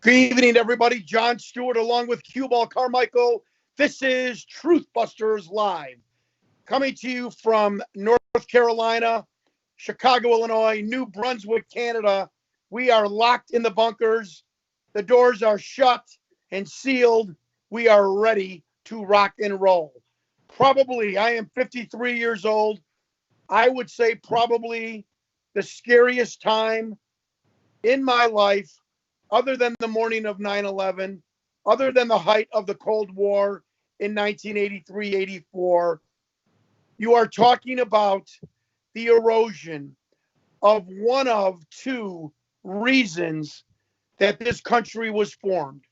Good evening, everybody. John Stewart along with Cue Ball Carmichael. This is Truthbusters Live, coming to you from North Carolina, Chicago, Illinois, New Brunswick, Canada. We are locked in the bunkers. The doors are shut and sealed. We are ready to rock and roll. I am 53 years old. I would say probably the scariest time in my life, other than the morning of 9/11, other than the height of the Cold War in 1983-84, you are talking about the erosion of one of two reasons that this country was formed.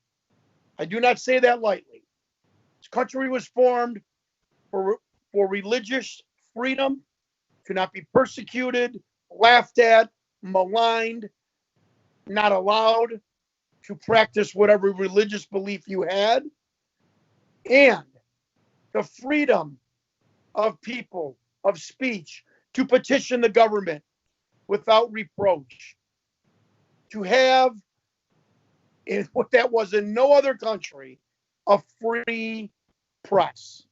I do not say that lightly. This country was formed for religious freedom, to not be persecuted, laughed at, maligned, not allowed to practice whatever religious belief you had, and the freedom of people, of speech, to petition the government without reproach, to have, in what that was in no other country, a free press.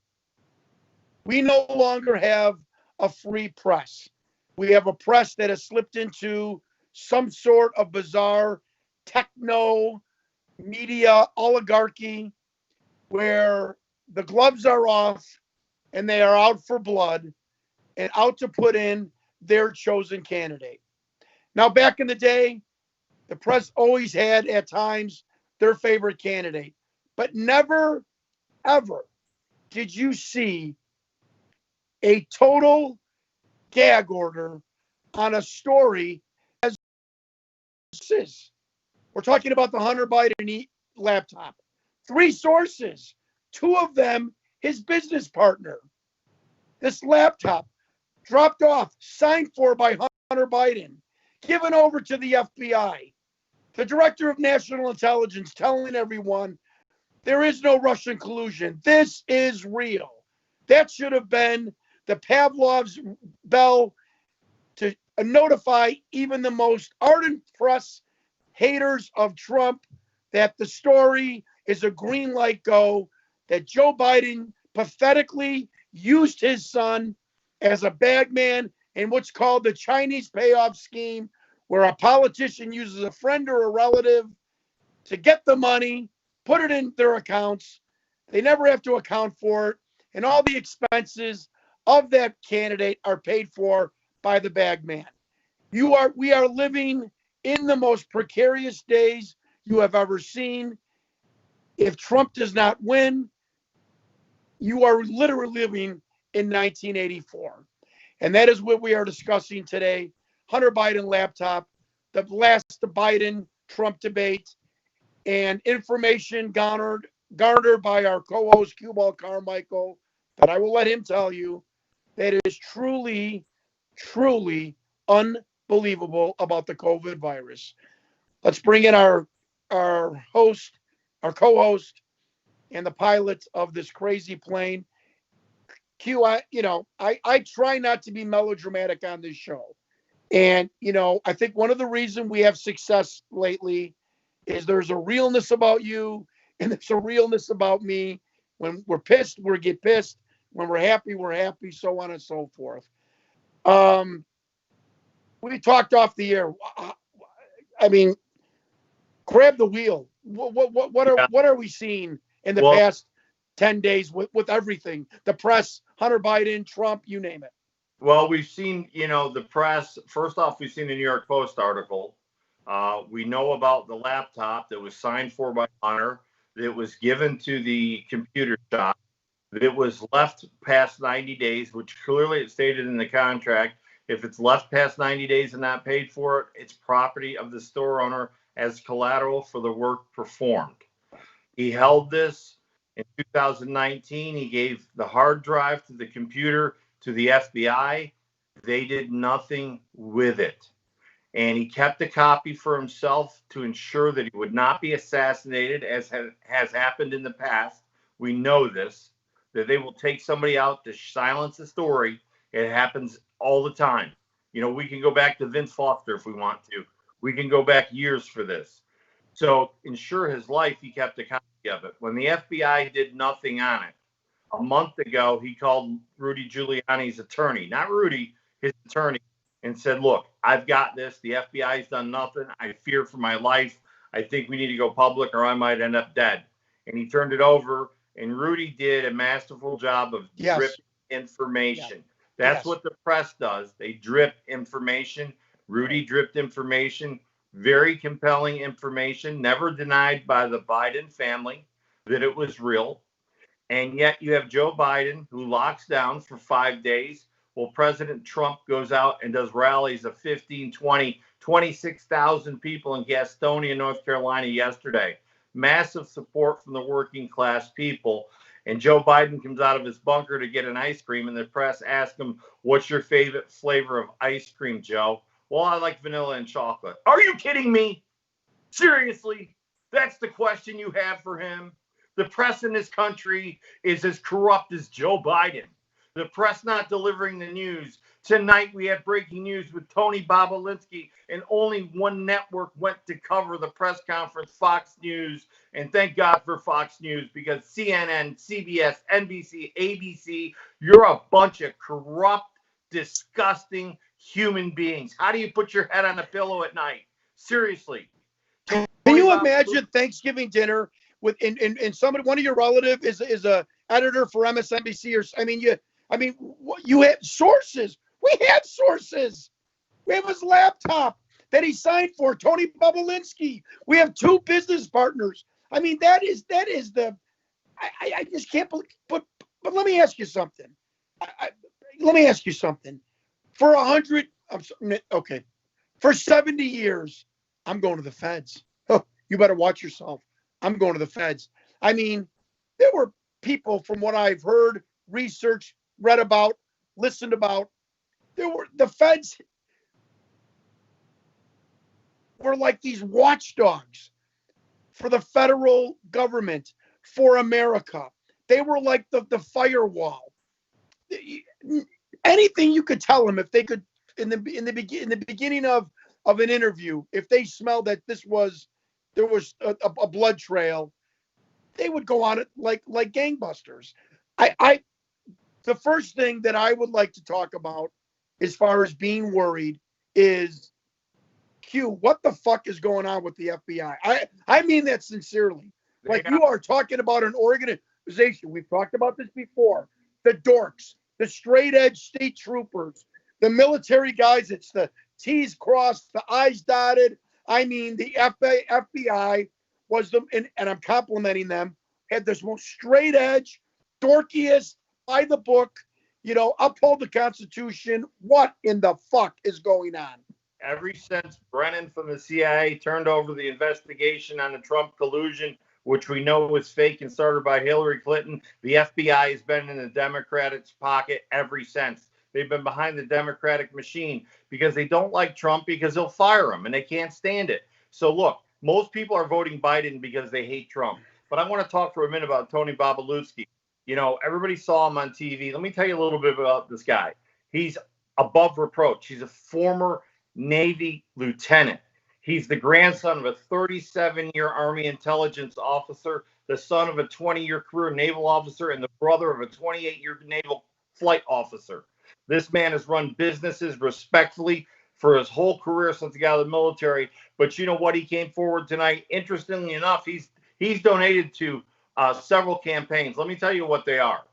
We no longer have a free press. We have a press that has slipped into some sort of bizarre techno media oligarchy where the gloves are off and they are out for blood and out to put in their chosen candidate. Now, back in the day, the press always had at times their favorite candidate, but never, ever did you see a total gag order on a story as this. We're talking about the Hunter Biden laptop. 3 sources, 2 of them his business partner. This laptop dropped off, signed for by Hunter Biden, given over to the FBI. The director of national intelligence telling everyone there is no Russian collusion. This is real. That should have been the Pavlov's bell to notify even the most ardent press haters of Trump that the story is a green light go, that Joe Biden pathetically used his son as a bagman in what's called the Chinese payoff scheme, where a politician uses a friend or a relative to get the money, put it in their accounts. They never have to account for it, and all the expenses of that candidate are paid for by the bagman. We are living in the most precarious days you have ever seen. If Trump does not win, you are literally living in 1984. And that is what we are discussing today. Hunter Biden laptop, the last Biden-Trump debate, and information garnered by our co-host, Cue Ball Carmichael, that I will let him tell you that is truly, truly unbelievable about the COVID virus. Let's bring in our host, our co-host, and the pilot of this crazy plane. Q, I try not to be melodramatic on this show. And, I think one of the reasons we have success lately is there's a realness about you and there's a realness about me. When we're pissed, we get pissed. When we're happy, so on and so forth. We talked off the air. I mean, grab the wheel. What are we seeing in the past 10 days with everything? The press, Hunter Biden, Trump, you name it. Well, we've seen, the press. First off, we've seen the New York Post article. We know about the laptop that was signed for by Hunter, that was given to the computer shop, that it was left past 90 days, which clearly it stated in the contract. If it's left past 90 days and not paid for it, it's property of the store owner as collateral for the work performed. He held this in 2019. He gave the hard drive to the computer to the FBI. They did nothing with it. And he kept a copy for himself to ensure that he would not be assassinated, as has happened in the past. We know this, that they will take somebody out to silence the story. It happens all the time. We can go back to Vince Foster if we want to. We can go back years for this. So ensure his life, he kept a copy of it. When the FBI did nothing on it, a month ago, he called Rudy Giuliani's attorney, not Rudy, his attorney, and said, look, I've got this. The FBI's done nothing. I fear for my life. I think we need to go public or I might end up dead. And he turned it over, and Rudy did a masterful job of dripping information. That's what the press does. They drip information. Rudy dripped information, very compelling information, never denied by the Biden family that it was real. And yet you have Joe Biden, who locks down for 5 days, while President Trump goes out and does rallies of 15, 20, 26,000 people in Gastonia, North Carolina yesterday. Massive support from the working class people. And Joe Biden comes out of his bunker to get an ice cream, and the press asks him, what's your favorite flavor of ice cream, Joe? Well, I like vanilla and chocolate. Are you kidding me? Seriously? That's the question you have for him? The press in this country is as corrupt as Joe Biden. The press not delivering the news. Tonight we had breaking news with Tony Olinsky, and only one network went to cover the press conference, Fox News. And thank God for Fox News, because CNN, CBS, NBC, ABC, you're a bunch of corrupt, disgusting human beings. How do you put your head on a pillow at night? Seriously. Can you imagine Thanksgiving dinner with and somebody, one of your relative is a editor for MSNBC, or you have sources. We have sources. We have his laptop that he signed for, Tony Olinsky. We have 2 business partners. I mean, that is the. I just can't believe. But let me ask you something. Let me ask you something. For 100, okay, for 70 years, I'm going to the feds. Oh, you better watch yourself. I'm going to the feds. I mean, there were people, from what I've heard, researched, read about, listened about. The feds were like these watchdogs for the federal government, for America. They were like the firewall. Anything you could tell them, if they could, in the beginning of an interview, if they smelled that there was a blood trail, they would go on it like gangbusters. The first thing that I would like to talk about, as far as being worried, is Q. What the fuck is going on with the FBI? I mean that sincerely. Like, you are talking about an organization. We've talked about this before. The dorks, the straight edge state troopers, the military guys. It's the T's crossed, the I's dotted. I mean, the FBI was and I'm complimenting them, had this most straight edge, dorkiest, by the book, uphold the Constitution. What in the fuck is going on? Ever since Brennan from the CIA turned over the investigation on the Trump collusion, which we know was fake and started by Hillary Clinton, the FBI has been in the Democrats' pocket ever since. They've been behind the Democratic machine because they don't like Trump, because he'll fire him, and they can't stand it. So look, most people are voting Biden because they hate Trump. But I want to talk for a minute about Tony Olinsky. Everybody saw him on TV. Let me tell you a little bit about this guy. He's above reproach. He's a former Navy lieutenant. He's the grandson of a 37-year Army intelligence officer, the son of a 20-year career naval officer, and the brother of a 28-year naval flight officer. This man has run businesses respectfully for his whole career since he got out of the military. But you know what? He came forward tonight. Interestingly enough, he's donated to several campaigns. Let me tell you what they are.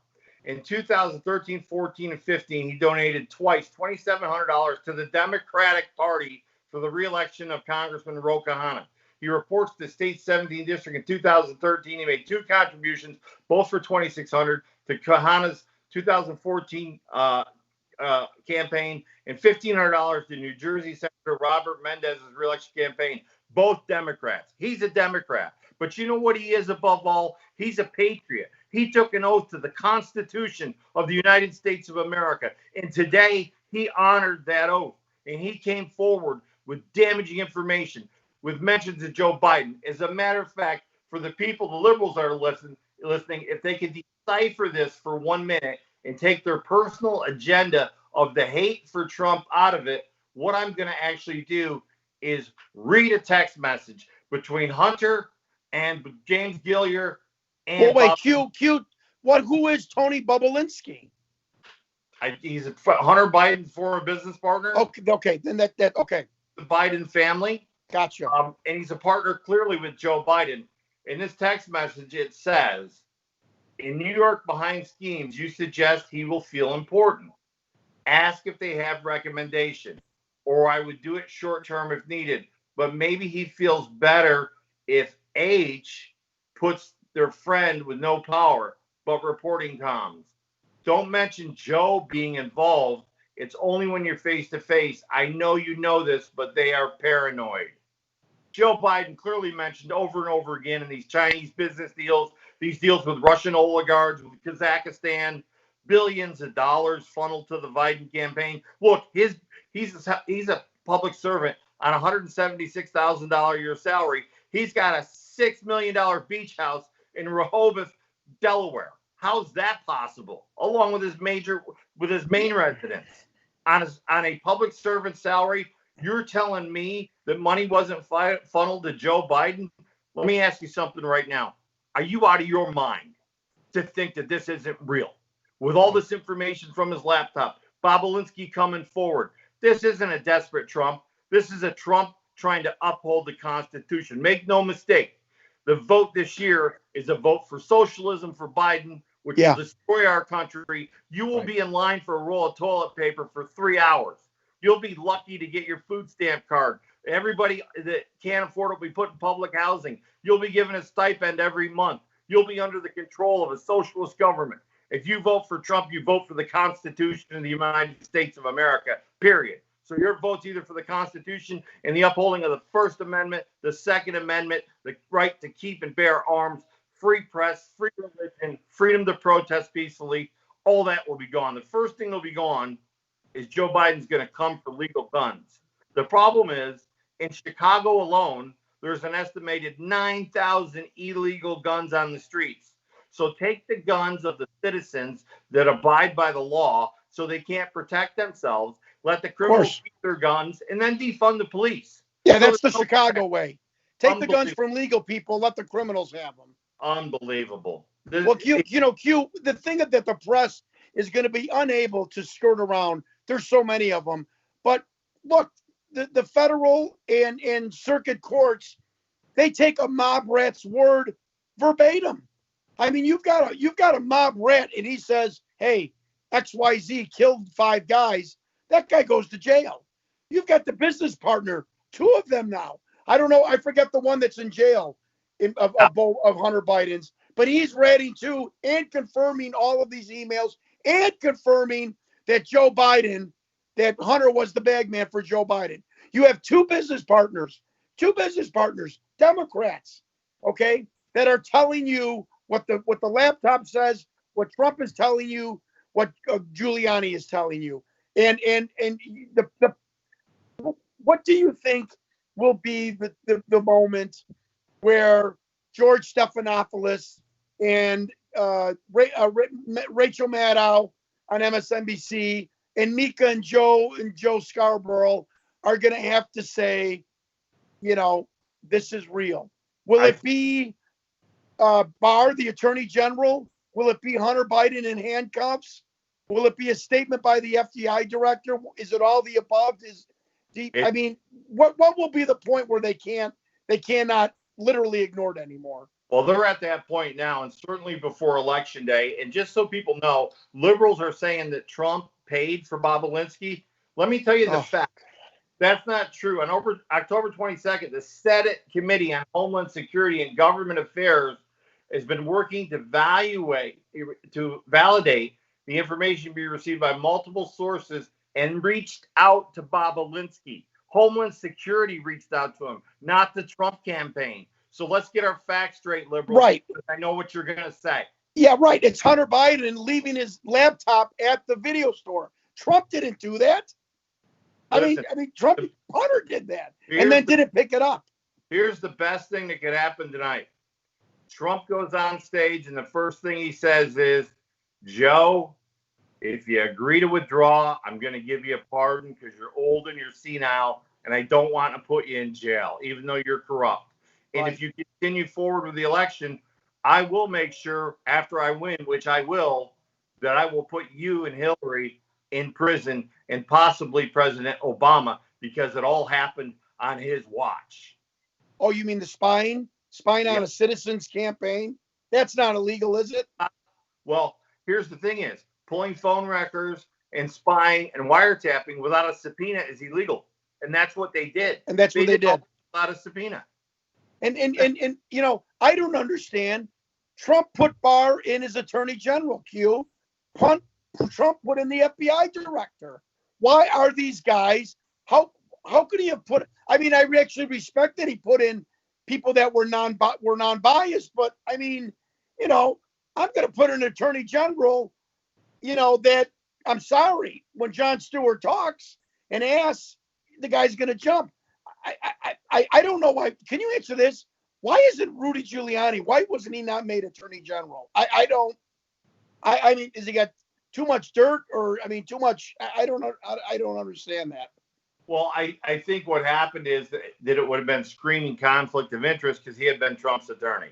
In 2013, 14, and 15, he donated twice $2,700 to the Democratic Party for the re-election of Congressman Ro Khanna. He reports to the state 17th district in 2013. He made 2 contributions, both for $2,600, to Khanna's 2014 campaign, and $1,500 to New Jersey Senator Robert Mendez's re-election campaign, both Democrats. He's a Democrat. But you know what he is above all? He's a patriot. He took an oath to the Constitution of the United States of America. And today he honored that oath. And he came forward with damaging information, with mentions of Joe Biden. As a matter of fact, for the people, the liberals that are listening, if they could decipher this for 1 minute and take their personal agenda of the hate for Trump out of it, what I'm going to actually do is read a text message between Hunter and James Gilliar and Well, wait, Bob. who is Tony Bobolinsky? He's Hunter Biden's former business partner. Okay, then okay. The Biden family. Gotcha. And he's a partner clearly with Joe Biden. In this text message, it says, in New York behind schemes, you suggest he will feel important. Ask if they have recommendation, or I would do it short term if needed. But maybe he feels better if H puts their friend with no power, but reporting comms. Don't mention Joe being involved. It's only when you're face to face. I know you know this, but they are paranoid. Joe Biden clearly mentioned over and over again in these Chinese business deals, these deals with Russian oligarchs, with Kazakhstan, billions of dollars funneled to the Biden campaign. Look, he's a public servant on a $176,000 a year salary. He's got a $6 million beach house in Rehoboth, Delaware. How's that possible? Along with his main residence on a public servant salary. You're telling me that money wasn't funneled to Joe Biden? Let me ask you something right now. Are you out of your mind to think that this isn't real? With all this information from his laptop, Bob Olinsky coming forward. This isn't a desperate Trump. This is a Trump trying to uphold the Constitution. Make no mistake. The vote this year is a vote for socialism for Biden, which will destroy our country. You will be in line for a roll of toilet paper for 3 hours. You'll be lucky to get your food stamp card. Everybody that can't afford it will be put in public housing. You'll be given a stipend every month. You'll be under the control of a socialist government. If you vote for Trump, you vote for the Constitution of the United States of America, period. So your vote's either for the Constitution and the upholding of the First Amendment, the Second Amendment, the right to keep and bear arms, free press, free religion, freedom to protest peacefully. All that will be gone. The first thing that will be gone is Joe Biden's going to come for legal guns. The problem is, in Chicago alone, there's an estimated 9,000 illegal guns on the streets. So take the guns of the citizens that abide by the law so they can't protect themselves, let the criminals keep their guns, and then defund the police. Yeah, that's the Chicago way. Take the guns from legal people, let the criminals have them. Unbelievable. Well, Q, the thing that the press is going to be unable to skirt around, there's so many of them. But look, the federal and circuit courts, they take a mob rat's word verbatim. I mean, you've got a mob rat, and he says, "Hey, XYZ killed 5 guys." That guy goes to jail. You've got the business partner, 2 of them now. I don't know. I forget the one that's in jail of Hunter Biden's, but he's ratting too and confirming all of these emails and confirming that that Hunter was the bag man for Joe Biden. You have 2 business partners, Democrats, okay, that are telling you what the laptop says, what Trump is telling you, what Giuliani is telling you. And what do you think will be the moment where George Stephanopoulos and Rachel Maddow on MSNBC and Mika and Joe Scarborough are going to have to say, this is real? Will it be Barr, the Attorney General? Will it be Hunter Biden in handcuffs? Will it be a statement by the FBI director? Is it all the above? I mean, what will be the point where they cannot literally ignore it anymore? Well, they're at that point now, and certainly before Election Day. And just so people know, liberals are saying that Trump paid for Bob Olinsky. Let me tell you the fact. That's not true. On October 22nd, the Senate Committee on Homeland Security and Government Affairs has been working to validate the information being received by multiple sources and reached out to Bob Olinsky. Homeland Security reached out to him, not the Trump campaign. So let's get our facts straight, liberals. Right. I know what you're going to say. Yeah, right. It's Hunter Biden leaving his laptop at the video store. Trump didn't do that. Listen, I mean, Hunter did that and then didn't pick it up. Here's the best thing that could happen tonight. Trump goes on stage and the first thing he says is, Joe, if you agree to withdraw, I'm going to give you a pardon because you're old and you're senile, and I don't want to put you in jail, even though you're corrupt. And Right. if you continue forward with the election, I will make sure after I win, which I will, that I will put you and Hillary in prison and possibly President Obama, because it all happened on his watch. Oh, you mean the spying? Spying on a citizen's campaign? That's not illegal, is it? Well, here's the thing is, pulling phone records and spying and wiretapping without a subpoena is illegal. And that's what they did. And that's what they did. Without a subpoena. And you know, I don't understand. Trump put Barr in as Attorney General, Q. Trump put in the FBI director. Why are these guys, how could he have put, I mean, I actually respect that he put in people that were non-biased, but I mean, you know, I'm going to put an Attorney General, you know, that, I'm sorry, when Jon Stewart talks and asks, the guy's going to jump. I don't know why. Can you answer this? Why isn't Rudy Giuliani? Why wasn't he not made Attorney General? I mean, has he got too much dirt, or I mean, too much? I don't know. I don't understand that. Well, I think what happened is that it would have been screaming conflict of interest because he had been Trump's attorney,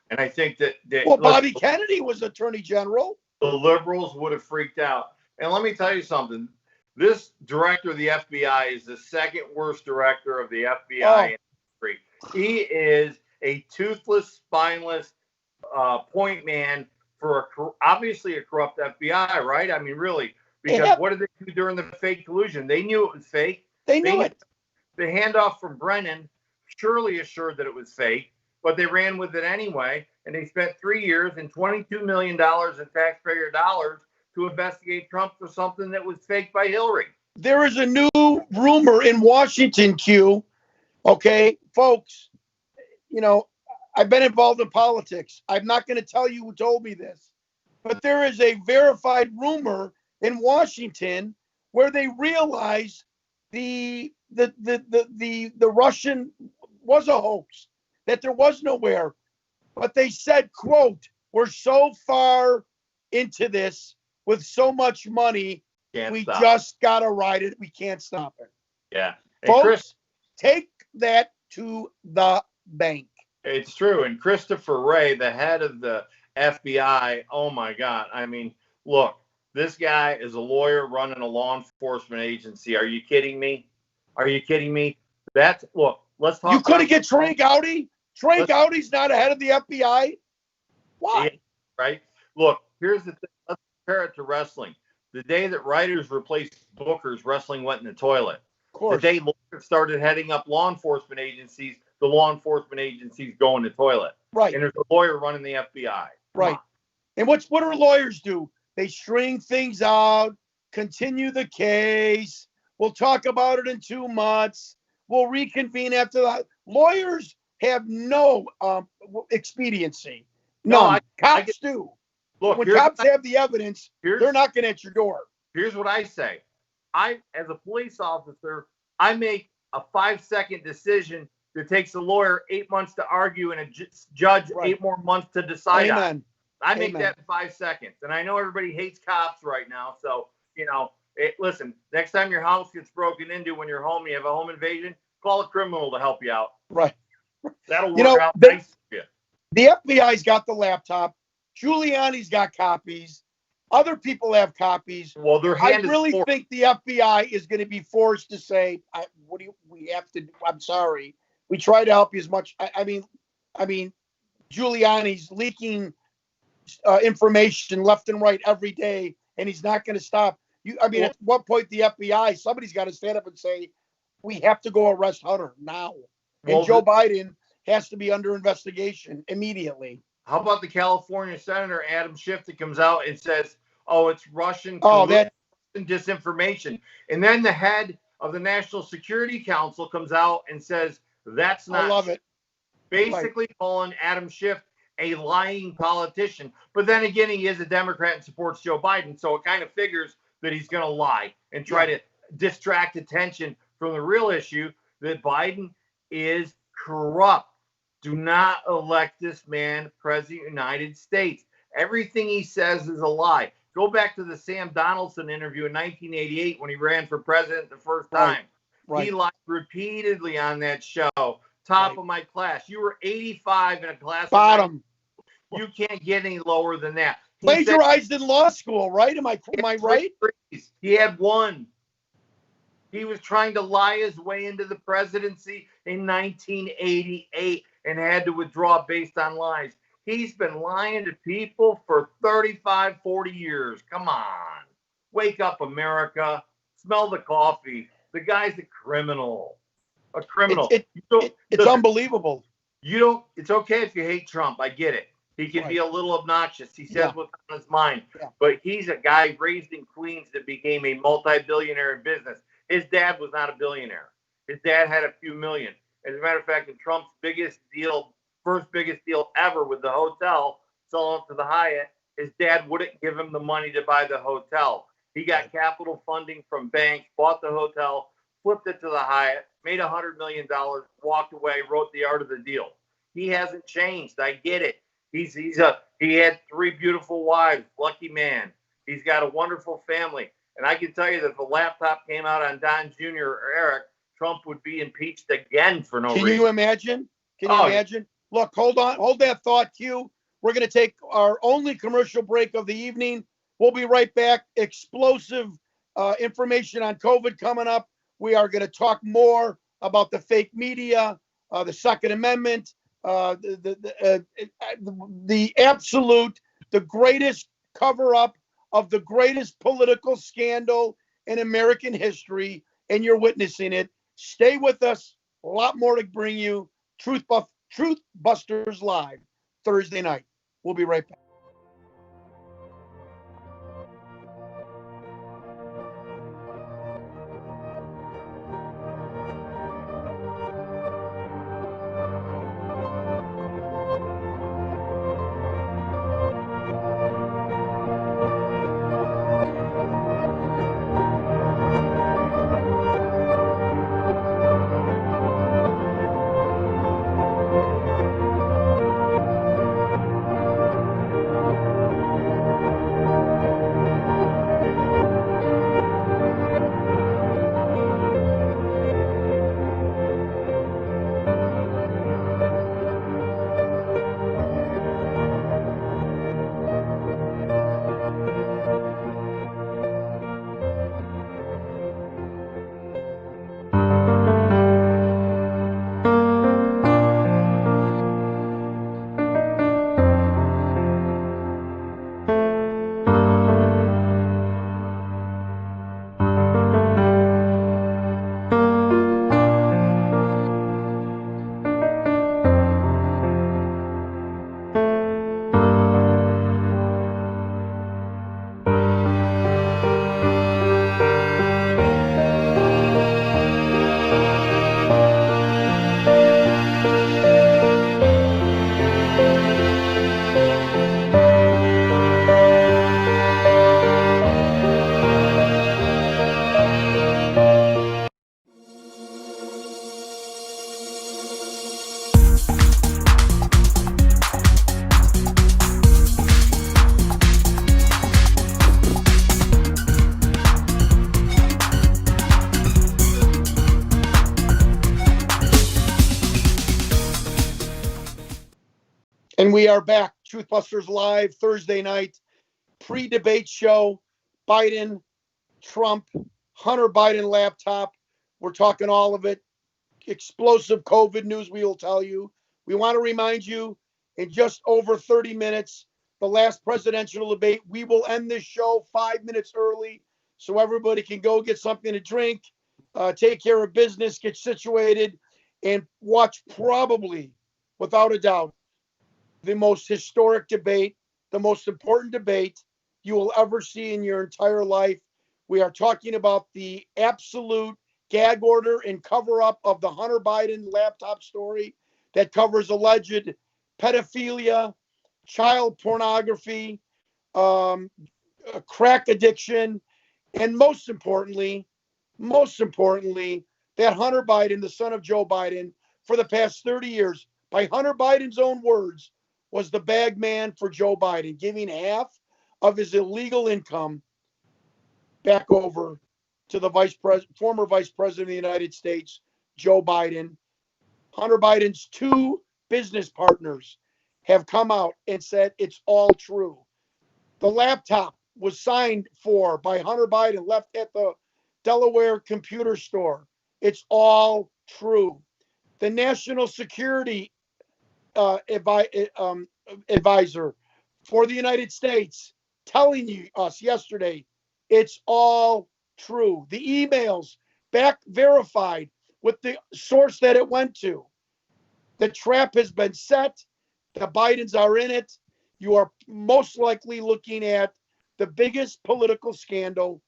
and I think that well, Bobby Kennedy was Attorney General. The liberals would have freaked out. And let me tell you something. This director of the FBI is the second worst director of the FBI in history. He is a toothless, spineless point man for obviously a corrupt FBI, right? I mean, really, because what did they do during the fake collusion? They knew it was fake. They knew it. The handoff from Brennan surely assured that it was fake, but they ran with it anyway, and they spent 3 years and $22 million in taxpayer dollars to investigate Trump for something that was faked by Hillary. There is a new rumor in Washington, Q. Okay, folks, you know, I've been involved in politics. I'm not going to tell you who told me this, but there is a verified rumor in Washington where they realize the Russian was a hoax, that there was nowhere. But they said, quote, we're so far into this with so much money, we just got to ride it. We can't stop it. Yeah. And folks, Chris, take that to the bank. It's true. And Christopher Wray, the head of the FBI, oh my God. I mean, look, this guy is a lawyer running a law enforcement agency. Are you kidding me? Are you kidding me? Look, let's talk. You couldn't get Trey Gowdy? Trey Gowdy's not ahead of the FBI? Why? Yeah, right? Look, here's the thing. Let's compare it to wrestling. The day that writers replaced bookers, wrestling went in the toilet. Of course. The day lawyers started heading up law enforcement agencies, the law enforcement agencies go in the toilet. Right. And there's a lawyer running the FBI. Right. And what do lawyers do? They string things out, continue the case. We'll talk about it in 2 months. We'll reconvene after that. Lawyers have no expediency. No, cops do. Look, when cops have the evidence, they're knocking at your door. Here's what I say. As a police officer, I make a 5-second decision that takes a lawyer 8 months to argue and a judge 8 more months to decide on. I make that in 5 seconds. And I know everybody hates cops right now. So, you know, listen, next time your house gets broken into when you're home, you have a home invasion, call a criminal to help you out. Right. That'll work out nice for you. The FBI's got the laptop. Giuliani's got copies. Other people have copies. Well, I really think the FBI is going to be forced to say, we have to do? I'm sorry. We try to help you as much. I mean, Giuliani's leaking information left and right every day, and he's not going to stop. At what point the FBI, somebody's got to stand up and say, we have to go arrest Hunter now. And Joe Biden has to be under investigation immediately. How about the California Senator Adam Schiff that comes out and says, oh, it's Russian disinformation. And then the head of the National Security Council comes out and says, that's not. I love it. Basically calling Adam Schiff a lying politician. But then again, he is a Democrat and supports Joe Biden. So it kind of figures that he's going to lie and try to distract attention from the real issue that Biden is corrupt. Do not elect this man president of the United States. Everything he says is a lie. Go back to the Sam Donaldson interview in 1988 when he ran for president the first time. Right. He lied repeatedly on that show, top of my class. You were 85 in a class. Bottom. You can't get any lower than that. Plagiarized in law school, right? Am I right? He had one. He was trying to lie his way into the presidency in 1988 and had to withdraw based on lies. He's been lying to people for 35, 40 years. Come on. Wake up, America. Smell the coffee. The guy's a criminal. A criminal. It's unbelievable. It's okay if you hate Trump. I get it. He can be a little obnoxious. He says what's on his mind. Yeah. But he's a guy raised in Queens that became a multi-billionaire in business. His dad was not a billionaire. His dad had a few million. As a matter of fact, in Trump's first biggest deal ever with the hotel, selling it to the Hyatt, his dad wouldn't give him the money to buy the hotel. He got capital funding from banks, bought the hotel, flipped it to the Hyatt, made $100 million, walked away, wrote the art of the deal. He hasn't changed. I get it. He had 3 beautiful wives, lucky man. He's got a wonderful family. And I can tell you that if the laptop came out on Don Jr. or Eric, Trump would be impeached again for no reason. Can you imagine? Imagine? Look, hold on. Hold that thought, Q. We're going to take our only commercial break of the evening. We'll be right back. Explosive information on COVID coming up. We are going to talk more about the fake media, the Second Amendment, the greatest cover-up of the greatest political scandal in American history, and you're witnessing it. Stay with us. A lot more to bring you. Truthbusters Live, Thursday night. We'll be right back. And we are back. Truthbusters Live, Thursday night, pre-debate show. Biden, Trump, Hunter Biden laptop. We're talking all of it. Explosive COVID news, we will tell you. We want to remind you, in just over 30 minutes, the last presidential debate, we will end this show 5 minutes early so everybody can go get something to drink, take care of business, get situated, and watch probably, without a doubt, the most historic debate, the most important debate you will ever see in your entire life. We are talking about the absolute gag order and cover-up of the Hunter Biden laptop story that covers alleged pedophilia, child pornography, crack addiction, and most importantly, that Hunter Biden, the son of Joe Biden, for the past 30 years, by Hunter Biden's own words, was the bag man for Joe Biden, giving half of his illegal income back over to the former vice president of the United States, Joe Biden. Hunter Biden's two business partners have come out and said it's all true. The laptop was signed for by Hunter Biden, left at the Delaware computer store. It's all true. The national security advisor for the United States telling us yesterday it's all true. The emails back verified with the source that it went to. The trap has been set. The Bidens are in it. You are most likely looking at the biggest political scandal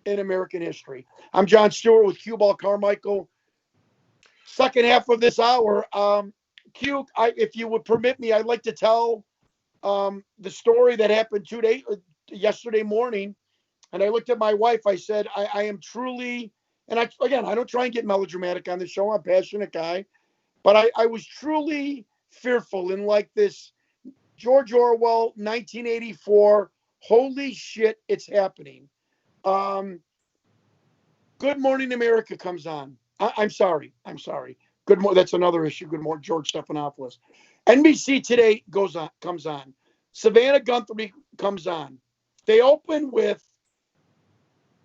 in American history. I'm John Stewart with Cue Ball Carmichael. Second half of this hour, Q, if you would permit me, I'd like to tell the story that happened yesterday morning. And I looked at my wife. I said, I am truly, and I don't try and get melodramatic on the show. I'm a passionate guy. But I was truly fearful in like this George Orwell 1984. Holy shit, it's happening. Good Morning America comes on. I'm sorry. Good morning. That's another issue. Good morning, George Stephanopoulos. NBC Today comes on. Savannah Guthrie comes on. They open with,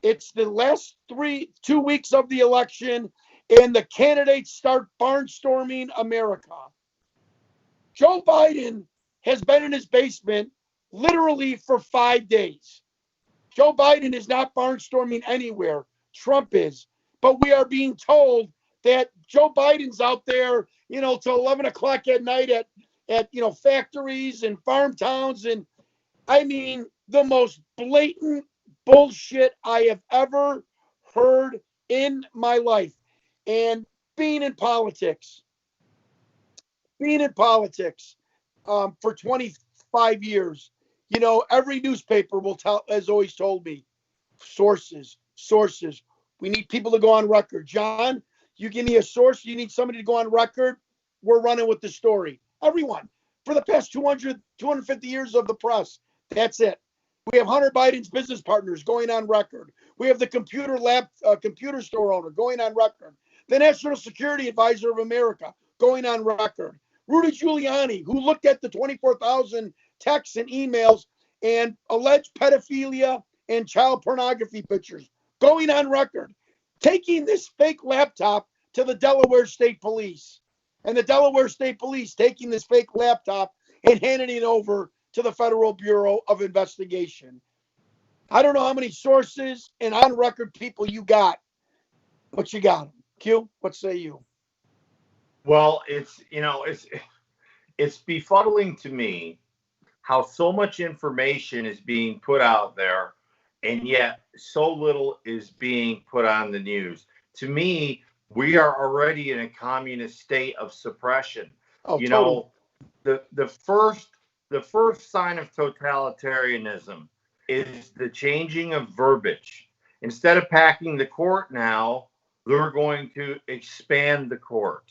it's the last 2 weeks of the election, and the candidates start barnstorming America. Joe Biden has been in his basement literally for 5 days. Joe Biden is not barnstorming anywhere. Trump is. But we are being told that Joe Biden's out there, till 11 o'clock at night at factories and farm towns. And I mean, the most blatant bullshit I have ever heard in my life. And being in politics for 25 years, every newspaper has always told me, sources. We need people to go on record. John, you give me a source, you need somebody to go on record, we're running with the story. Everyone, for the past 250 years of the press, that's it. We have Hunter Biden's business partners going on record. We have the computer store owner going on record. The National Security Advisor of America going on record. Rudy Giuliani, who looked at the 24,000 texts and emails and alleged pedophilia and child pornography pictures, going on record, taking this fake laptop to the Delaware State Police, and the Delaware State Police taking this fake laptop and handing it over to the Federal Bureau of Investigation. I don't know how many sources and on record people you got, but you got them. Q, what say you? Well, it's befuddling to me how so much information is being put out there, and yet so little is being put on the news. To me, we are already in a communist state of suppression. Totally. The first sign of totalitarianism is the changing of verbiage. Instead of packing the court now, they're going to expand the court.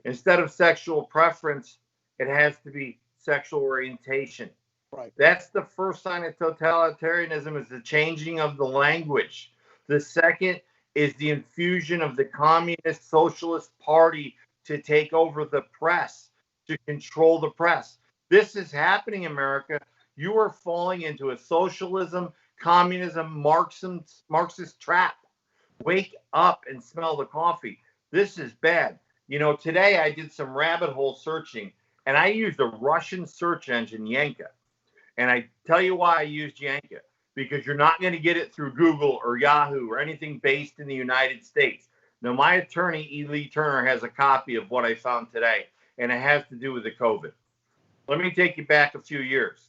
Instead of sexual preference, it has to be sexual orientation. Right. That's the first sign of totalitarianism, is the changing of the language. The second is the infusion of the Communist Socialist Party to take over the press, to control the press. This is happening in America. You are falling into a socialism, communism, Marxist trap. Wake up and smell the coffee. This is bad. Today I did some rabbit hole searching, and I used a Russian search engine, Yanka. And I tell you why I used Yanka, because you're not going to get it through Google or Yahoo or anything based in the United States. Now, my attorney, E. Lee Turner, has a copy of what I found today, and it has to do with the COVID. Let me take you back a few years.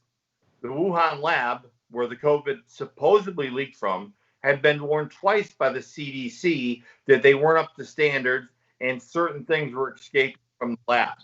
The Wuhan lab, where the COVID supposedly leaked from, had been warned twice by the CDC that they weren't up to standards and certain things were escaping from the lab.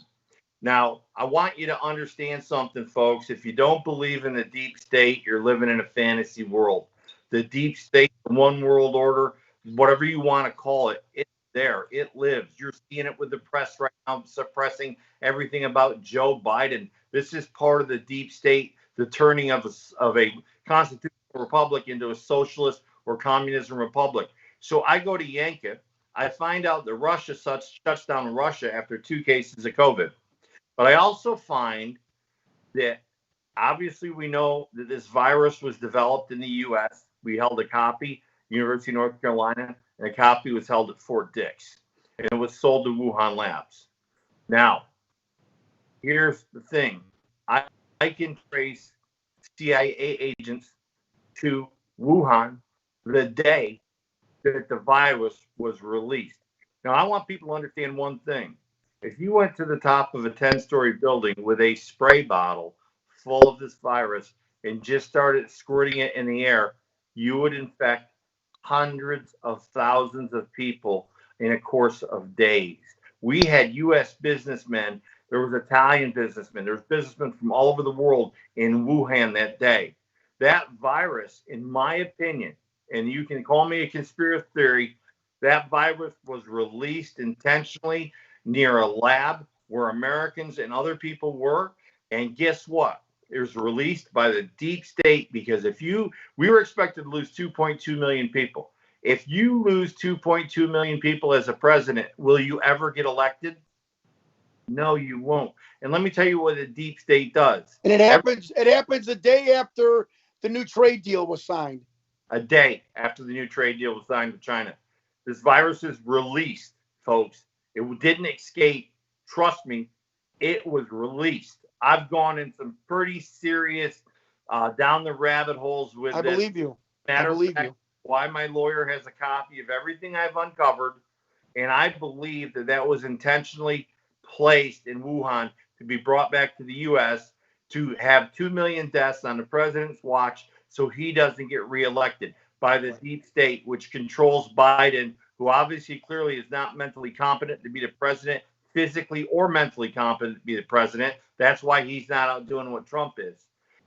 Now, I want you to understand something, folks. If you don't believe in the deep state, you're living in a fantasy world. The deep state, the one world order, whatever you want to call it, it's there. It lives. You're seeing it with the press right now, suppressing everything about Joe Biden. This is part of the deep state, the turning of a constitutional republic into a socialist or communism republic. So I go to Yanka. I find out that Russia shuts down Russia after 2 cases of COVID. But I also find that obviously we know that this virus was developed in the U.S. We held a copy, University of North Carolina, and a copy was held at Fort Dix, and it was sold to Wuhan Labs. Now, here's the thing. I can trace CIA agents to Wuhan the day that the virus was released. Now, I want people to understand one thing. If you went to the top of a 10-story building with a spray bottle full of this virus and just started squirting it in the air, you would infect hundreds of thousands of people in a course of days. We had U.S. businessmen. There was Italian businessmen. There's businessmen from all over the world in Wuhan that day. That virus, in my opinion, and you can call me a conspiracy theory, that virus was released intentionally near a lab where Americans and other people were. And guess what? It was released by the deep state, because we were expected to lose 2.2 million people. If you lose 2.2 million people as a president, will you ever get elected? No, you won't. And let me tell you what the deep state does. And it happens the day after the new trade deal was signed. A day after the new trade deal was signed with China. This virus is released, folks. It didn't escape. Trust me, it was released. I've gone in some pretty serious down the rabbit holes with I this. believe you. Matter I believe of fact, you. why my lawyer has a copy of everything I've uncovered, and I believe that was intentionally placed in Wuhan to be brought back to the U.S. to have 2 million deaths on the president's watch so he doesn't get reelected by the deep state, which controls Biden, who obviously clearly is not mentally competent to be the president, physically or mentally competent to be the president. That's why he's not out doing what Trump is.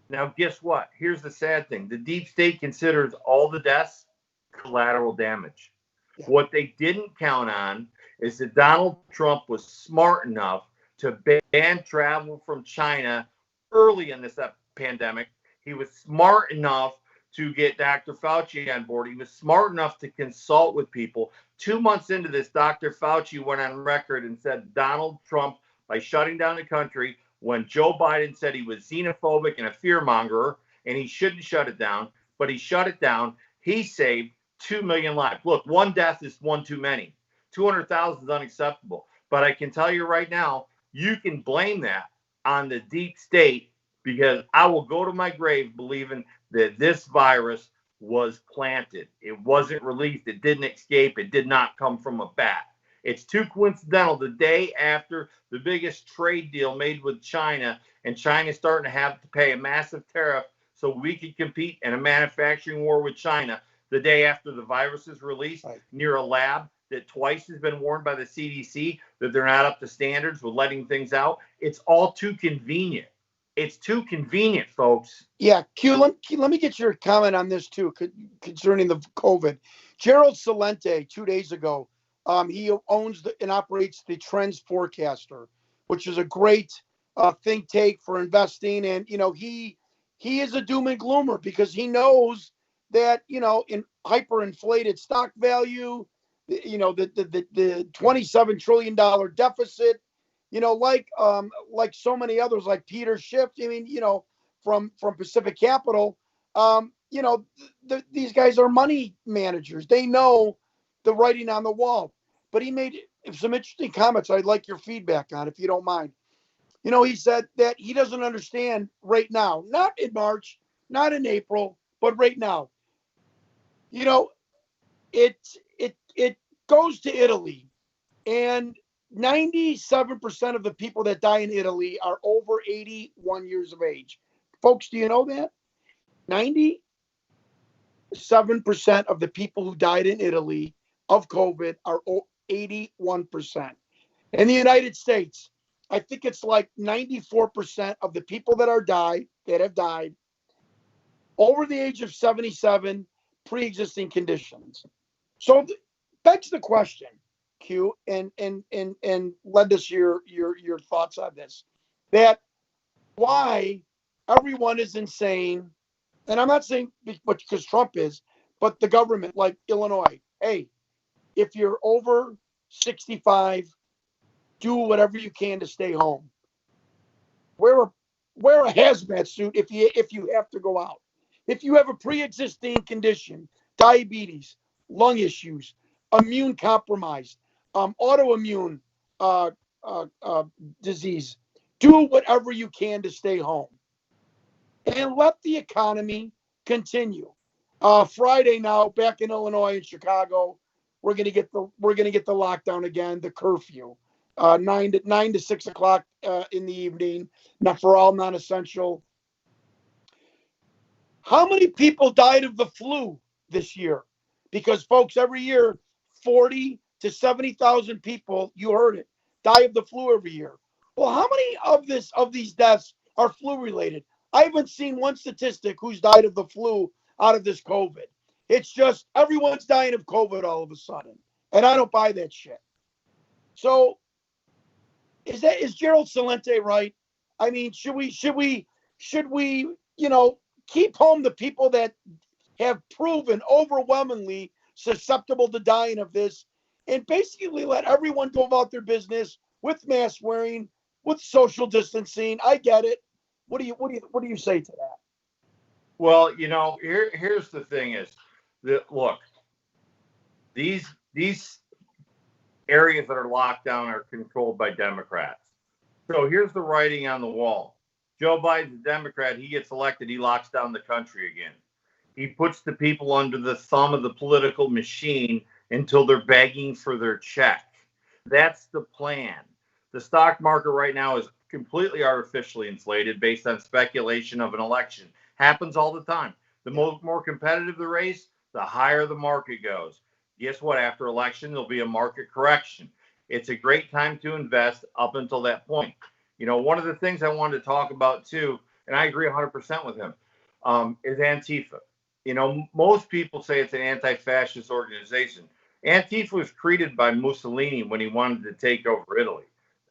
Now, guess what? Here's the sad thing. The deep state considers all the deaths collateral damage. Yeah. What they didn't count on is that Donald Trump was smart enough to ban travel from China early in this pandemic. He was smart enough to get Dr. Fauci on board. He was smart enough to consult with people. 2 months into this, Dr. Fauci went on record and said Donald Trump, by shutting down the country, when Joe Biden said he was xenophobic and a fearmonger and he shouldn't shut it down, but he shut it down, he saved 2 million lives. Look, one death is one too many. 200,000 is unacceptable. But I can tell you right now, you can blame that on the deep state, because I will go to my grave believing that this virus was planted. It wasn't released. It didn't escape. It did not come from a bat. It's too coincidental. The day after the biggest trade deal made with China, and China's starting to have to pay a massive tariff so we could compete in a manufacturing war with China, the day after the virus is released near a lab that twice has been warned by the CDC that they're not up to standards with letting things out. It's all too convenient. It's too convenient, folks. Yeah, Q, let me get your comment on this too, concerning the COVID. Gerald Celente, 2 days ago, he owns and operates the Trends Forecaster, which is a great think tank for investing. And, he is a doom and gloomer, because he knows that, in hyperinflated stock value, the $27 trillion deficit, like so many others, like Peter Schiff, from Pacific Capital, these guys are money managers. They know the writing on the wall. But he made some interesting comments I'd like your feedback on, if you don't mind. He said that he doesn't understand right now, not in March, not in April, but right now. It goes to Italy, and 97% of the people that die in Italy are over 81 years of age. Folks, do you know that? 97% of the people who died in Italy of COVID are 81%. In the United States, I think it's like 94% of the people that have died over the age of 77, pre-existing conditions. So begs the question, Q, and lend us your thoughts on this, that why everyone is insane, and I'm not saying because Trump is, but the government, like Illinois, hey, if you're over 65, do whatever you can to stay home. Wear a hazmat suit if you have to go out. If you have a pre-existing condition, diabetes, lung issues, immune compromised, autoimmune disease, do whatever you can to stay home and let the economy continue. Friday now, back in Illinois and Chicago, we're gonna get the lockdown again, the curfew, 9 to 6 o'clock in the evening, not for all non-essential. How many people died of the flu this year? Because folks, every year, 40 to 70,000 people, you heard it, die of the flu every year. Well, how many of these deaths are flu related? I haven't seen one statistic who's died of the flu out of this COVID. It's just everyone's dying of COVID all of a sudden. And I don't buy that shit. So is Gerald Celente right? I mean, should we, keep home the people that have proven overwhelmingly susceptible to dying of this and basically let everyone go about their business with mask wearing, with social distancing? I get it. What do you say to that? Well, here's the thing is that, look, these areas that are locked down are controlled by Democrats. So here's the writing on the wall. Joe Biden's a Democrat. He gets elected. He locks down the country again. He puts the people under the thumb of the political machine until they're begging for their check. That's the plan. The stock market right now is completely artificially inflated based on speculation of an election. Happens all the time. The more competitive the race, the higher the market goes. Guess what? After election, there'll be a market correction. It's a great time to invest up until that point. One of the things I wanted to talk about too, and I agree 100% with him, is Antifa. Most people say it's an anti-fascist organization. Antifa was created by Mussolini when he wanted to take over Italy.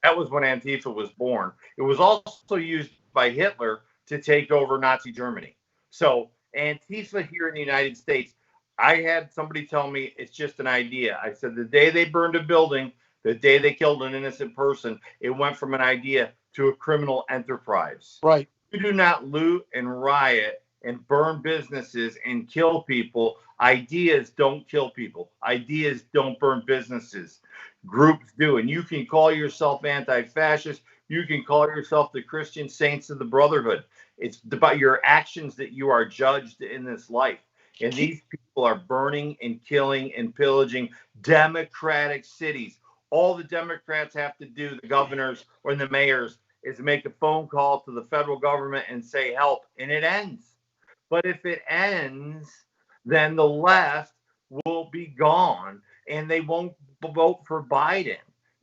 That was when Antifa was born. It was also used by Hitler to take over Nazi Germany. So Antifa here in the United States, I had somebody tell me it's just an idea. I said the day they burned a building, the day they killed an innocent person, it went from an idea to a criminal enterprise. Right. You do not loot and riot and burn businesses and kill people. Ideas don't kill people. Ideas don't burn businesses. Groups do. And you can call yourself anti-fascist. You can call yourself the Christian saints of the brotherhood. It's about your actions that you are judged in this life. And these people are burning and killing and pillaging democratic cities. All the Democrats have to do, the governors or the mayors, is make a phone call to the federal government and say help, and it ends. But if it ends, then the left will be gone and they won't vote for Biden.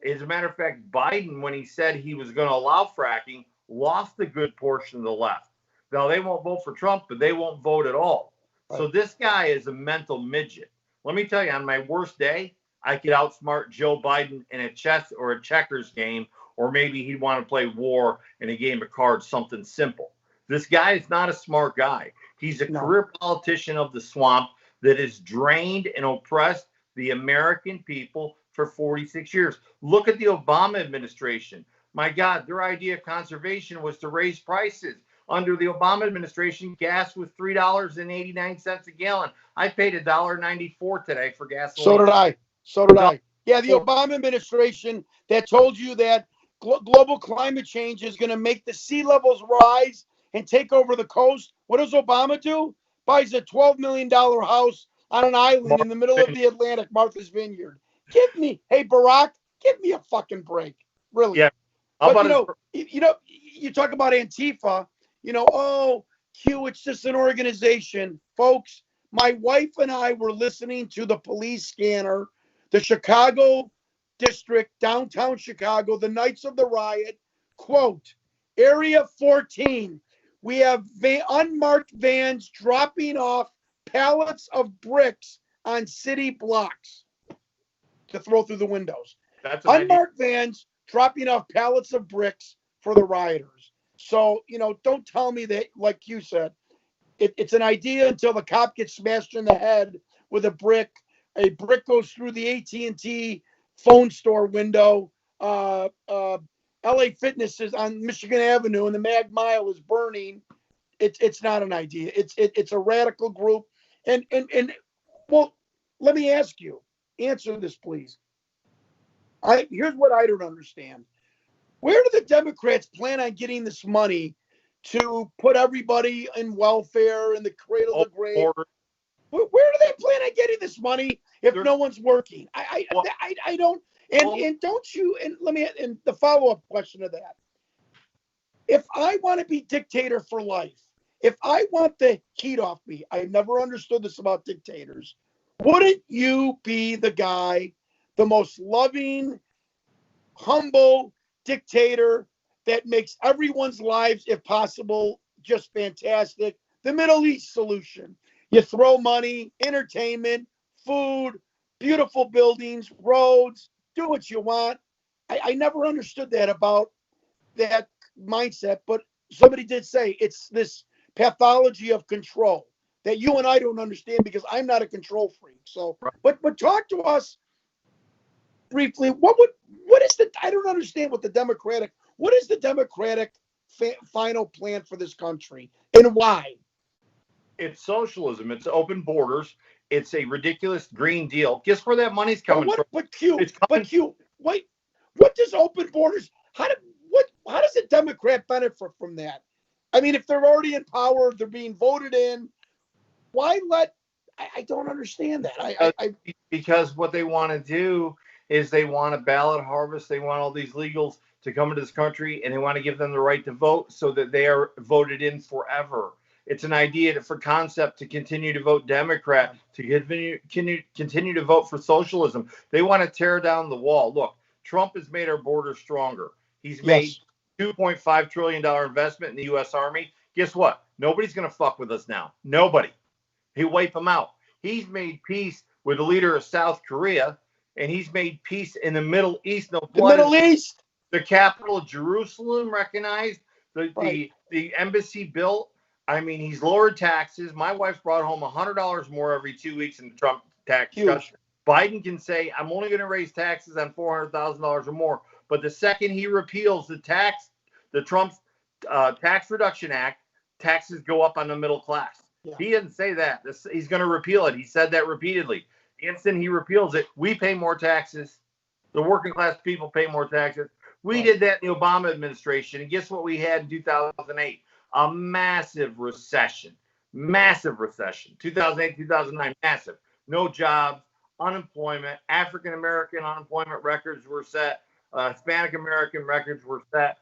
As a matter of fact, Biden, when he said he was going to allow fracking, lost a good portion of the left. Now, they won't vote for Trump, but they won't vote at all. Right. So this guy is a mental midget. Let me tell you, on my worst day, I could outsmart Joe Biden in a chess or a checkers game, or maybe he'd want to play war in a game of cards, something simple. This guy is not a smart guy. He's a career politician of the swamp that has drained and oppressed the American people for 46 years. Look at the Obama administration. My God, their idea of conservation was to raise prices. Under the Obama administration, gas was $3.89 a gallon. I paid $1.94 today for gasoline. So did I. Yeah, the Obama administration that told you that global climate change is going to make the sea levels rise and take over the coast. What does Obama do? Buys a $12 million house on an island in the middle of the Atlantic, Martha's Vineyard. Hey, Barack, give me a fucking break. Really. Yeah. But, you talk about Antifa, Q, it's just an organization. Folks, my wife and I were listening to the police scanner, the Chicago district, downtown Chicago, the nights of the riot, quote, Area 14, we have unmarked vans dropping off pallets of bricks on city blocks to throw through the windows. That's unmarked vans dropping off pallets of bricks for the rioters. So, don't tell me that, like you said, it's an idea until the cop gets smashed in the head with a brick a brick goes through the AT&T phone store window. LA Fitness is on Michigan Avenue and the Mag Mile is burning. It's not an idea. It's a radical group. And well, let me ask you, answer this, please. Here's what I don't understand. Where do the Democrats plan on getting this money to put everybody in welfare and the cradle to grave? Where do they plan on getting this money if no one's working? I don't. And don't you? And let me. And the follow-up question to that: if I want to be dictator for life, if I want the heat off me, I never understood this about dictators. Wouldn't you be the guy, the most loving, humble dictator that makes everyone's lives, if possible, just fantastic? The Middle East solution. You throw money, entertainment, food, beautiful buildings, roads, do what you want. I never understood that about that mindset, but somebody did say it's this pathology of control that you and I don't understand because I'm not a control freak. So, right. but talk to us briefly. What is I don't understand what is the Democratic final plan for this country and why? It's socialism. It's open borders. It's a ridiculous Green Deal. Guess where that money's coming from? But Q, wait, what does open borders? How does a Democrat benefit from that? I mean, if they're already in power, they're being voted in. Why let? I don't understand that. Because what they want to do is they want a ballot harvest. They want all these legals to come into this country, and they want to give them the right to vote so that they are voted in forever. It's an idea for concept to continue to vote Democrat, to continue to vote for socialism. They want to tear down the wall. Look, Trump has made our border stronger. He's made $2.5 trillion investment in the U.S. Army. Guess what? Nobody's going to fuck with us now. Nobody. He'll wipe them out. He's made peace with the leader of South Korea, and he's made peace in the Middle East. The Middle East. The capital of Jerusalem recognized. The embassy built. I mean, he's lowered taxes. My wife brought home $100 more every 2 weeks in the Trump tax cuts. Biden can say, I'm only going to raise taxes on $400,000 or more. But the second he repeals the Trump's Tax Reduction Act, taxes go up on the middle class. Yeah. He didn't say that. He's going to repeal it. He said that repeatedly. The instant he repeals it, we pay more taxes. The working class people pay more taxes. We did that in the Obama administration. And guess what we had in 2008? A massive recession. 2008, 2009, massive. No jobs, unemployment, African-American unemployment records were set. Hispanic-American records were set.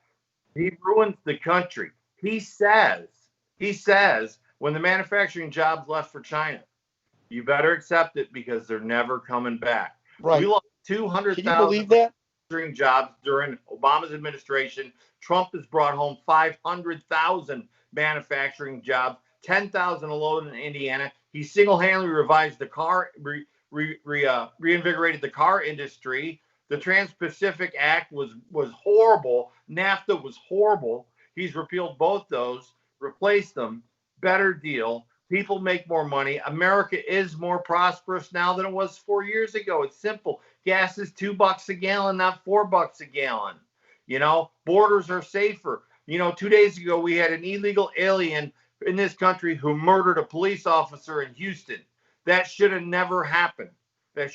He ruins the country. He says, when the manufacturing jobs left for China, you better accept it because they're never coming back. Right. We lost 200,000 manufacturing jobs during Obama's administration. Trump has brought home 500,000 manufacturing jobs, 10,000 alone in Indiana. He single-handedly revised the car, reinvigorated the car industry. The Trans-Pacific Act was horrible. NAFTA was horrible. He's repealed both those, replaced them. Better deal. People make more money. America is more prosperous now than it was 4 years ago. It's simple. Gas is $2 a gallon, not $4 a gallon. You know, borders are safer. You know, 2 days ago, we had an illegal alien in this country who murdered a police officer in Houston. That should have never happened. Yeah.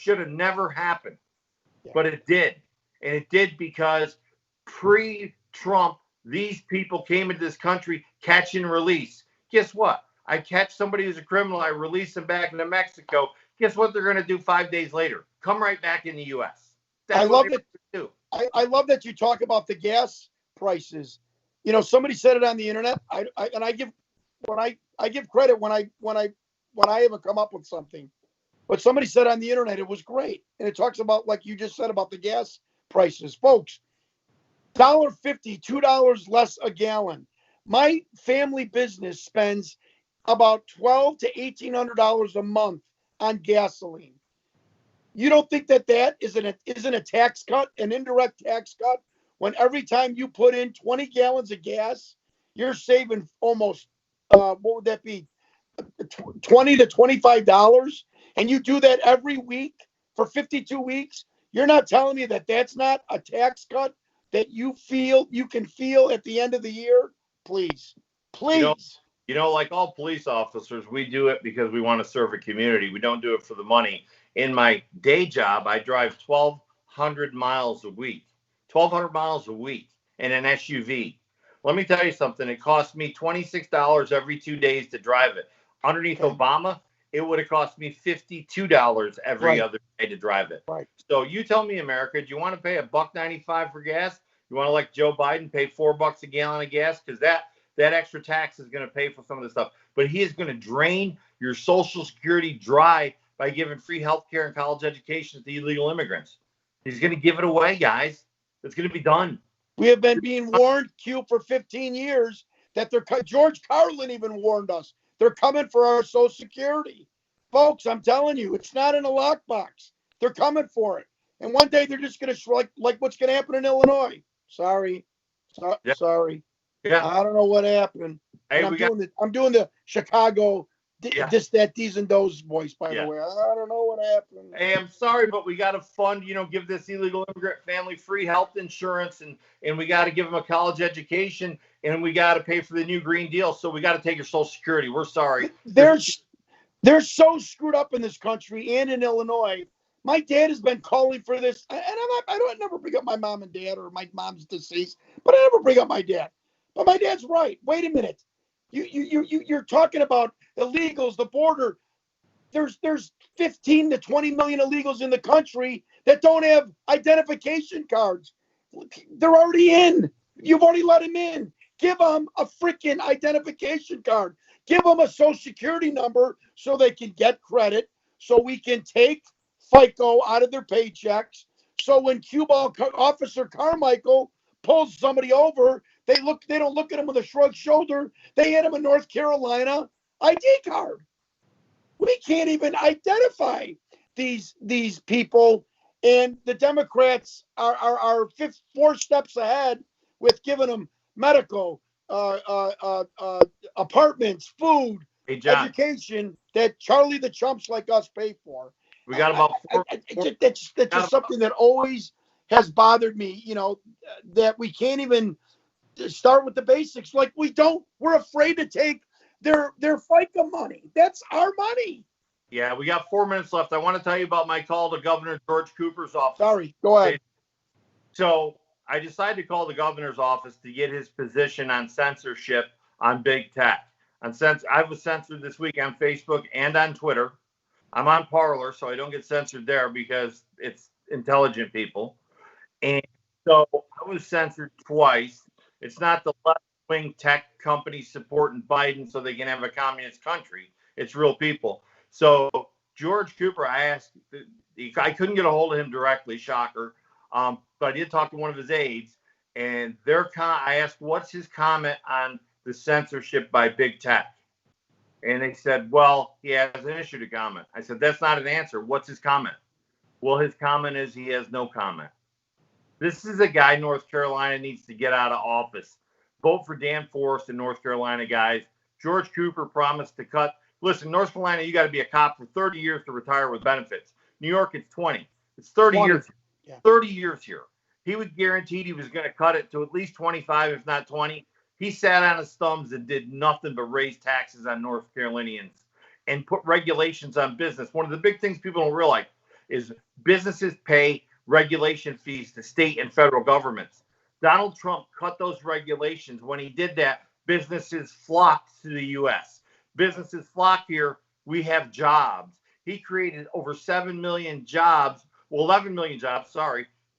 But it did. And it did because pre-Trump, these people came into this country, catch and release. Guess what? I catch somebody who's a criminal, I release them back into Mexico. Guess what they're going to do 5 days later? Come right back in the U.S. I love that you talk about the gas prices. You know, somebody said it on the internet. I give credit when I ever come up with something. But somebody said on the internet it was great, and it talks about, like you just said, about the gas prices, folks. $1.50, $2 less a gallon. My family business spends about $1,200 to $1,800 a month on gasoline. You don't think that isn't a tax cut, an indirect tax cut, when every time you put in 20 gallons of gas, you're saving almost, what would that be, $20 to $25? and you do that every week for 52 weeks, you're not telling me that that's not a tax cut that you can feel at the end of the year? Please. Please. Like all police officers, we do it because we want to serve a community. We don't do it for the money. In my day job, I drive 1,200 miles a week. 1,200 miles a week in an SUV. Let me tell you something. It costs me $26 every 2 days to drive it. Underneath Obama, it would have cost me $52 every other day to drive it. Right. So you tell me, America, do you want to pay $1.95 for gas? You want to let Joe Biden pay $4 a gallon of gas? Because that extra tax is going to pay for some of this stuff. But he is going to drain your Social Security dry by giving free health care and college education to illegal immigrants. He's going to give it away, guys. It's going to be done. We have been being warned, Q, for 15 years that George Carlin even warned us. They're coming for our Social Security. Folks, I'm telling you, it's not in a lockbox. They're coming for it. And one day they're just going to, like what's going to happen in Illinois. Sorry. Sorry. Yeah. I don't know what happened. Hey, I'm doing the Chicago these and those voice, by the way. I don't know what happened. Hey, I'm sorry, but we got to fund, give this illegal immigrant family free health insurance, and we got to give them a college education, and we got to pay for the new Green Deal. So we got to take your Social Security. We're sorry. They're so screwed up in this country and in Illinois. My dad has been calling for this, and I don't never bring up my mom and dad, or my mom's deceased, but I never bring up my dad. But my dad's right. Wait a minute. You're talking about illegals, the border. There's 15 to 20 million illegals in the country that don't have identification cards. They're already in. You've already let them in. Give them a freaking identification card. Give them a Social Security number so they can get credit, so we can take FICO out of their paychecks. So when Q-Ball Officer Carmichael pulls somebody over, they don't look at him with a shrugged shoulder. They hand him a North Carolina ID card. We can't even identify these people, and the Democrats are 4 steps ahead with giving them medical, apartments, food, education that Charlie the Chumps like us pay for. We got about that's just something that always has bothered me. That we can't even start with the basics. Like we're afraid to take their FICA money. That's our money. Yeah, we got 4 minutes left. I want to tell you about my call to Governor George Cooper's office. Sorry, go ahead. So I decided to call the governor's office to get his position on censorship on big tech. I was censored this week on Facebook and on Twitter. I'm on Parler, so I don't get censored there because it's intelligent people. And so I was censored twice. It's not the left-wing tech companies supporting Biden so they can have a communist country. It's real people. So George Cooper, I couldn't get a hold of him directly, shocker. But I did talk to one of his aides, and I asked, what's his comment on the censorship by big tech? And they said, well, he has an issue to comment. I said, that's not an answer. What's his comment? Well, his comment is he has no comment. This is a guy North Carolina needs to get out of office. Vote for Dan Forest in North Carolina, guys. George Cooper promised to cut. Listen, North Carolina, you got to be a cop for 30 years to retire with benefits. New York, it's 20. It's 30 years. Yeah. 30 years here. He was guaranteed he was going to cut it to at least 25, if not 20. He sat on his thumbs and did nothing but raise taxes on North Carolinians and put regulations on business. One of the big things people don't realize is businesses pay regulation fees to state and federal governments. Donald Trump cut those regulations. When he did that, businesses flocked to the U.S. Businesses flock here. We have jobs. He created over 7 million jobs, 11 million jobs,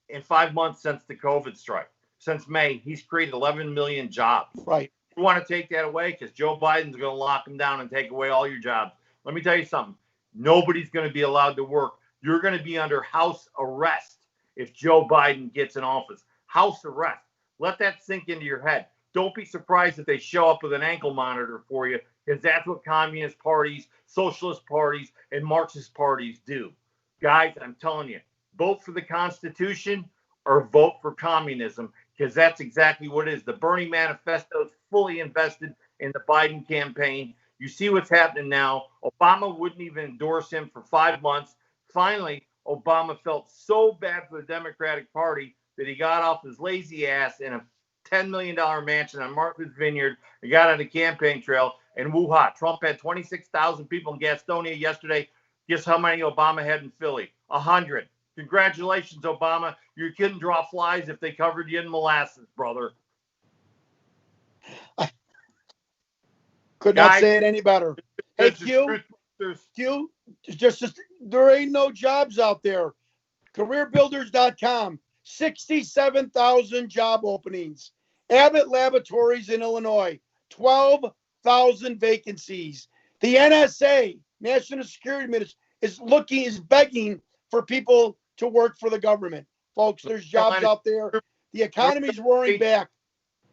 in 5 months since the COVID strike. Since May, he's created 11 million jobs. Right. You want to take that away because Joe Biden's going to lock them down and take away all your jobs. Let me tell you something. Nobody's going to be allowed to work. You're going to be under house arrest if Joe Biden gets in office. House arrest. Let that sink into your head. Don't be surprised if they show up with an ankle monitor for you, because that's what communist parties, socialist parties, and Marxist parties do. Guys, I'm telling you, vote for the Constitution or vote for communism, because that's exactly what it is. The Bernie Manifesto is fully invested in the Biden campaign. You see what's happening now. Obama wouldn't even endorse him for 5 months. Finally, Obama felt so bad for the Democratic Party that he got off his lazy ass in a $10 million mansion on Martha's Vineyard. He got on the campaign trail, and woo-ha. Trump had 26,000 people in Gastonia yesterday. Guess how many Obama had in Philly? 100. Congratulations, Obama. You couldn't draw flies if they covered you in molasses, brother. Could not say it any better. Hey, Q, just there ain't no jobs out there. CareerBuilders.com, 67,000 job openings. Abbott Laboratories in Illinois, 12,000 vacancies. The NSA, National Security Administration, is begging for people to work for the government. Folks, there's jobs out there. The economy's roaring back.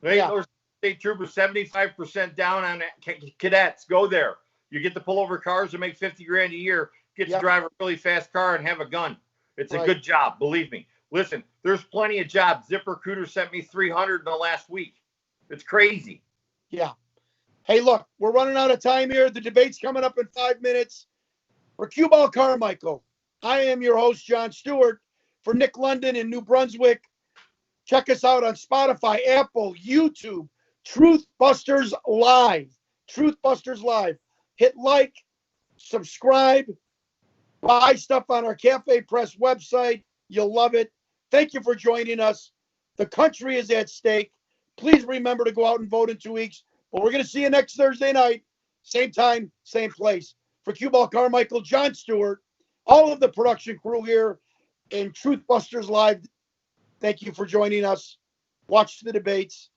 State troopers 75% down on cadets. Go there. You get to pull over cars and make $50,000 a year. Get to drive a really fast car and have a gun. It's a good job, believe me. Listen, there's plenty of jobs. ZipRecruiter sent me 300 in the last week. It's crazy. Yeah. Hey, look, we're running out of time here. The debate's coming up in 5 minutes. For Cue Ball Carmichael, I am your host, Jon Stewart. For Nick London in New Brunswick, check us out on Spotify, Apple, YouTube, Truthbusters Live. Truthbusters Live. Hit like, subscribe, buy stuff on our Cafe Press website. You'll love it. Thank you for joining us. The country is at stake. Please remember to go out and vote in 2 weeks. But we're going to see you next Thursday night. Same time, same place. For Cue Ball Carmichael, Jon Stewart, all of the production crew here in Truthbusters Live, thank you for joining us. Watch the debates,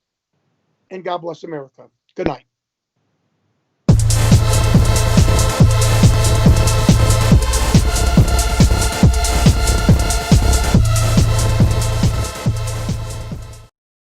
and God bless America. Good night.